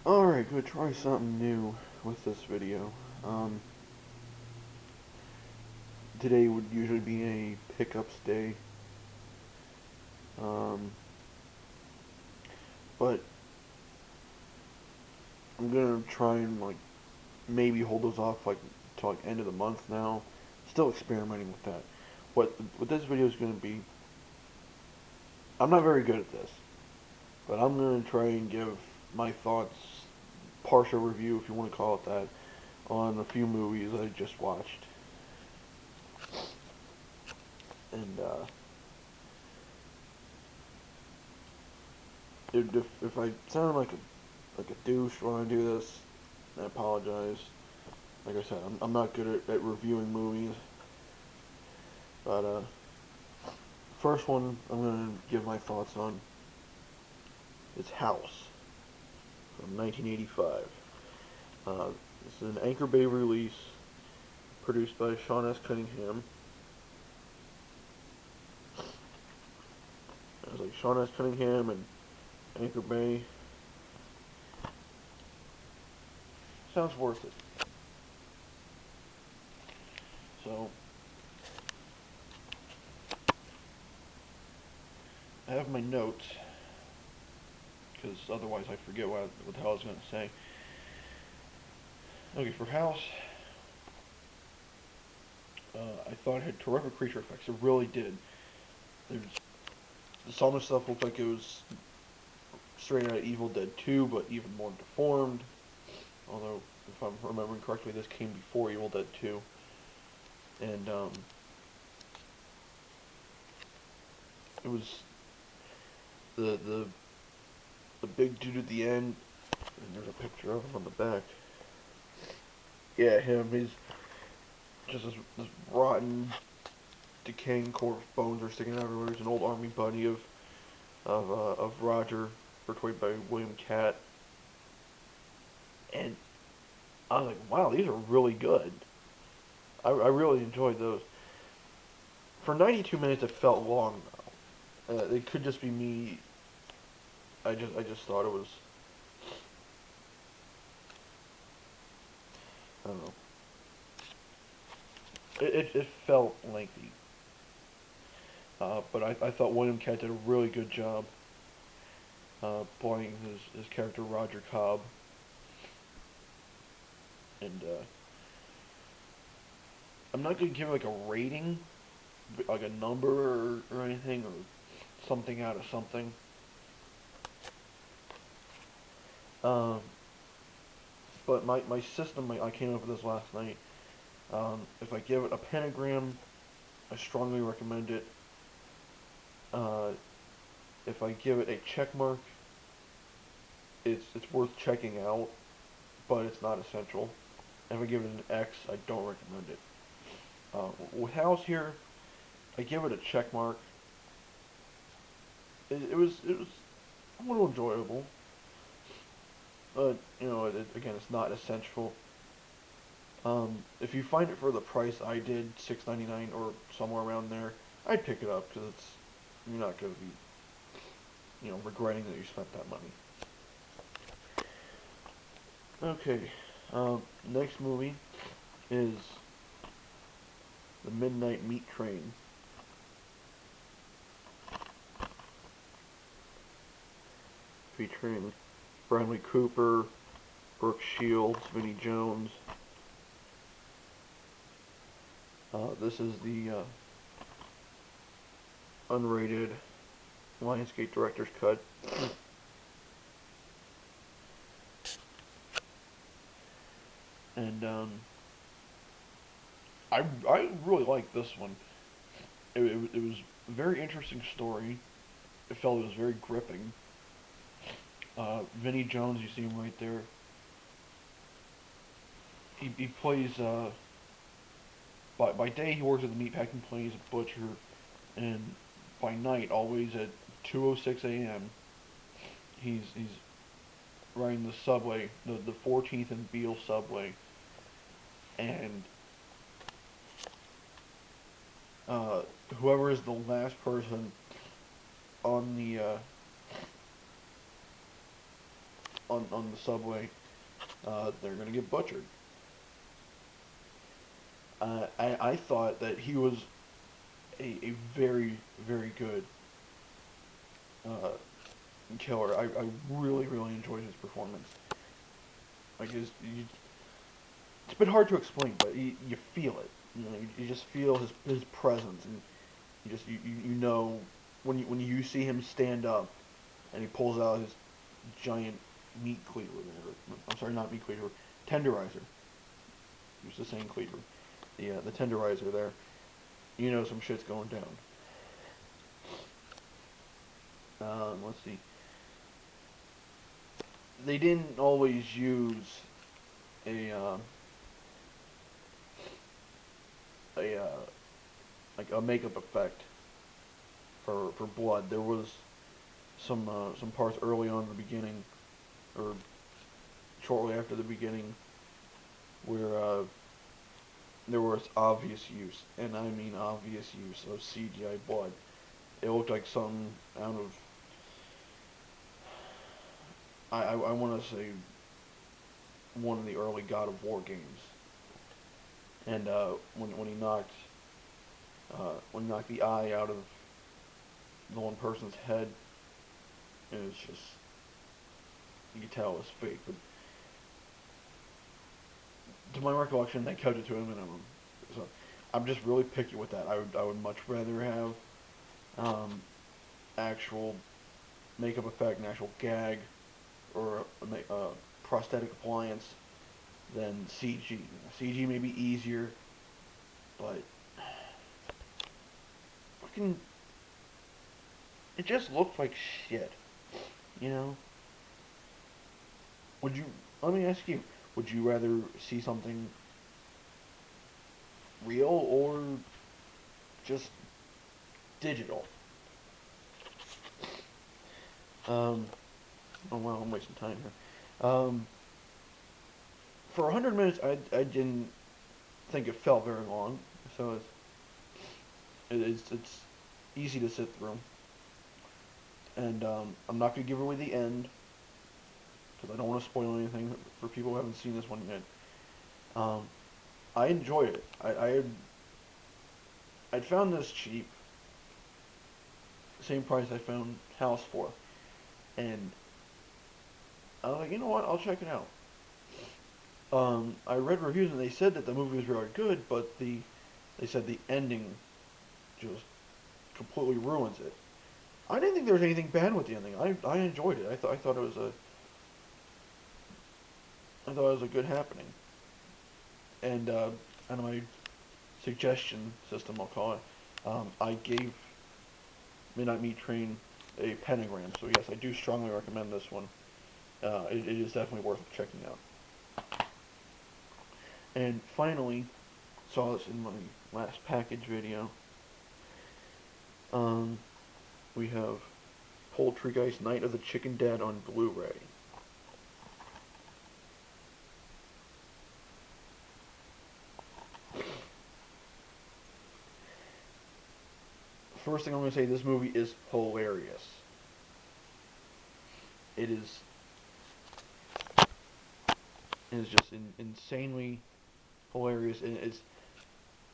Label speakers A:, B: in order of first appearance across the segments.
A: Alright, gonna try something new with this video. Um, Today would usually be a pickups day, um, but I'm gonna try and maybe hold those off till end of the month now. Still experimenting with that. What this video is gonna be, I'm not very good at this, but I'm gonna try and give my thoughts, partial review if you want to call it that, on a few movies I just watched. And if I sound like a douche when I do this, I apologize. Like I said, I'm not good at reviewing movies. But first one I'm gonna give my thoughts on is House from 1985. This is an Anchor Bay release, produced by Sean S. Cunningham. It was like Sean S. Cunningham and Anchor Bay. Sounds worth it. So I have my notes because otherwise I forget what the hell I was gonna say. Okay, for House, I thought it had terrific creature effects. It really did. There's some of the stuff looked like it was straight out of Evil Dead 2, but even more deformed. Although, if I'm remembering correctly, this came before Evil Dead 2. And it was the the the big dude at the end. And there's a picture of him on the back. Yeah, him. He's just this rotten, decaying corpse. Bones are sticking out everywhere. He's an old army buddy of Roger, portrayed by William Catt. And I was like, wow, these are really good. I really enjoyed those. For 92 minutes, it felt long though. It could just be me. I just thought it was. I don't know. It felt lengthy. But I thought William Catt did a really good job playing his character Roger Cobb. And I'm not gonna give it like a rating, like a number or anything, or something out of something. Um, but my system, I came up with this last night. If I give it a pentagram, I strongly recommend it. Uh, if I give it a check mark, it's worth checking out, but it's not essential. If I give it an X, I don't recommend it. With House here, I give it a check mark. It was a little enjoyable, but again, it's not essential. If you find it for the price I did, $6.99 or somewhere around there, I'd pick it up because you're not going to be regretting that you spent that money. Okay, next movie is The Midnight Meat Train, featuring Bradley Cooper, Brooke Shields, Vinnie Jones. This is the unrated Lionsgate Director's Cut. And I really like this one. It was a very interesting story. I felt it was very gripping. Vinnie Jones, you see him right there. He plays by day he works at the meatpacking plant. He's a butcher, and by night, always at 2:06 a.m., he's riding the subway, the 14th and Beale subway, and uh, whoever is the last person on on the subway, they're gonna get butchered. I thought that he was a very, very good uh, killer. I really, really enjoyed his performance. Like it's a bit hard to explain, but you feel it. You know, you just feel his presence, and you know when you see him stand up and he pulls out his giant meat cleaver. I'm sorry, not meat cleaver, tenderizer. Use the same cleaver. The tenderizer there. You know some shit's going down. Let's see. They didn't always use a a like a makeup effect for blood. There was some parts early on in the beginning, or shortly after the beginning, where there was obvious use, and I mean obvious use of CGI blood. It looked like something out of I want to say one of the early God of War games. And when he knocked the eye out of the one person's head, it was just you could tell it was fake. But to my recollection, they kept it to a minimum. So I'm just really picky with that. I would much rather have um, actual makeup effect, an actual gag, or a prosthetic appliance than CG. CG may be easier, but fucking it just looked like shit. You know? Would you? Let me ask you. Would you rather see something real or just digital? Um, oh wow, I'm wasting time here. For 100 minutes, I didn't think it felt very long, so it's easy to sit through. And I'm not gonna give away the end because I don't want to spoil anything for people who haven't seen this one yet. Um, I enjoyed it. I'd found this cheap, same price I found House for, and I was like, you know what? I'll check it out. I read reviews and they said that the movie was really good, but they said the ending just completely ruins it. I didn't think there was anything bad with the ending. I enjoyed it. I thought it was a good happening. And on my suggestion system, I'll call it, I gave Midnight Meat Train a pentagram. So yes, I do strongly recommend this one. It is definitely worth checking out. And finally, saw this in my last package video. Um, we have Poultrygeist Night of the Chicken Dead on Blu-ray. First thing I'm going to say, this movie is hilarious. It is just insanely hilarious, and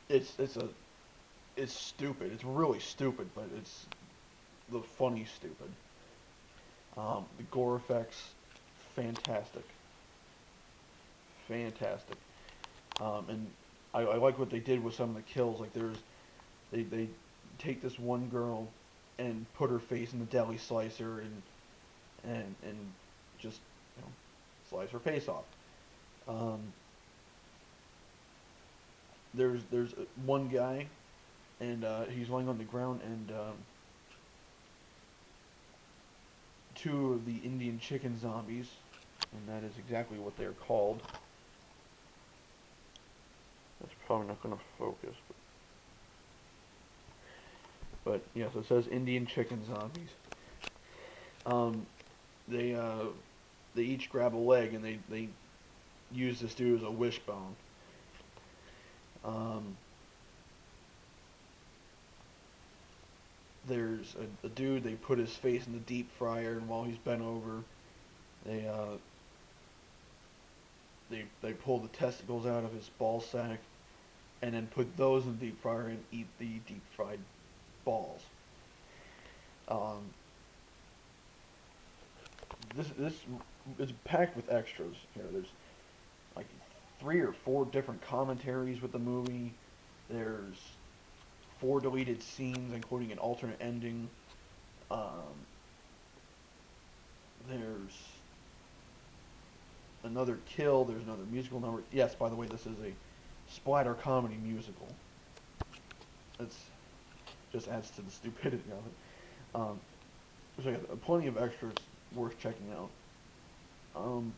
A: it's a it's stupid. It's really stupid, but it's the funny stupid. The gore effects, fantastic, fantastic. And I like what they did with some of the kills. Like they take this one girl and put her face in the deli slicer and just slice her face off. Um, there's one guy and he's laying on the ground and two of the Indian chicken zombies, and that is exactly what they're called. That's probably not going to focus, but yes, it says Indian chicken zombies. Um, they they each grab a leg and they use this dude as a wishbone. Um, there's a dude they put his face in the deep fryer, and while he's bent over, They they pull the testicles out of his ball sack and then put those in the deep fryer and eat the deep fried balls. Um, this is packed with extras here. There's like 3 or 4 different commentaries with the movie. There's 4 deleted scenes, including an alternate ending. Um, there's another kill. There's another musical number. Yes, by the way, this is a splatter comedy musical. It's just adds to the stupidity of it. So yeah, plenty of extras worth checking out. Um,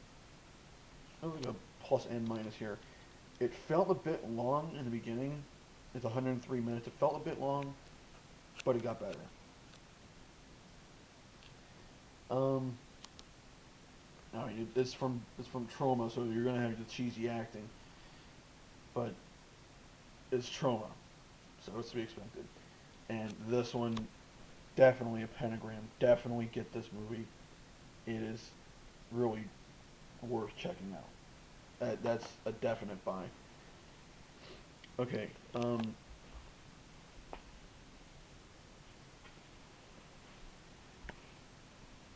A: there's like a plus and minus here. It felt a bit long in the beginning. It's 103 minutes. It felt a bit long, but it got better. Um, I mean, it's from Trauma, so you're gonna have the cheesy acting, but it's Trauma, so it's to be expected. And this one, definitely a pentagram. Definitely get this movie. It is really worth checking out. That's a definite buy. Okay. I'm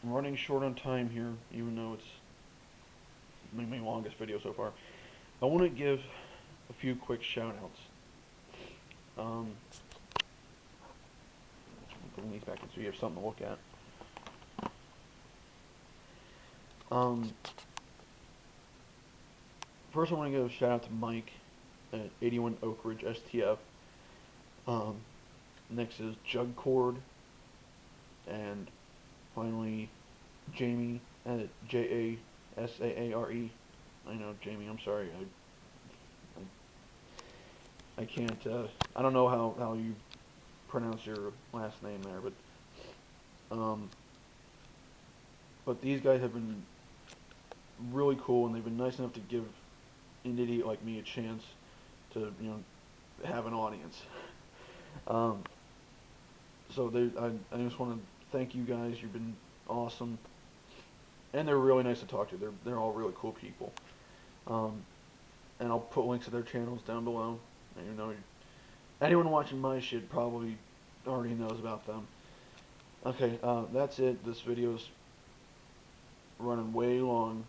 A: running short on time here, even though it's my longest video so far. I want to give a few quick shout outs. Um, bring these back in so you have something to look at. Um, First, I want to give a shout out to Mike at 81 Oak Ridge STF. Um, Next is Jugcord, and finally Jaime at JASAARE. I know, Jamie. I'm sorry. I can't. I don't know how you pronounce your last name there, um, but these guys have been really cool, and they've been nice enough to give an idiot like me a chance to have an audience. Um, so I just want to thank you guys. You've been awesome, and they're really nice to talk to. They're all really cool people. Um, and I'll put links to their channels down below. And, anyone watching my shit probably already knows about them. Okay, that's it. This video's running way long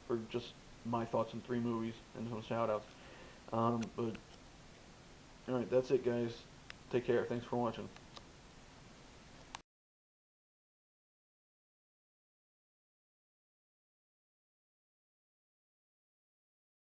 A: for just my thoughts on 3 movies and some shoutouts. But alright, that's it, guys. Take care. Thanks for watching.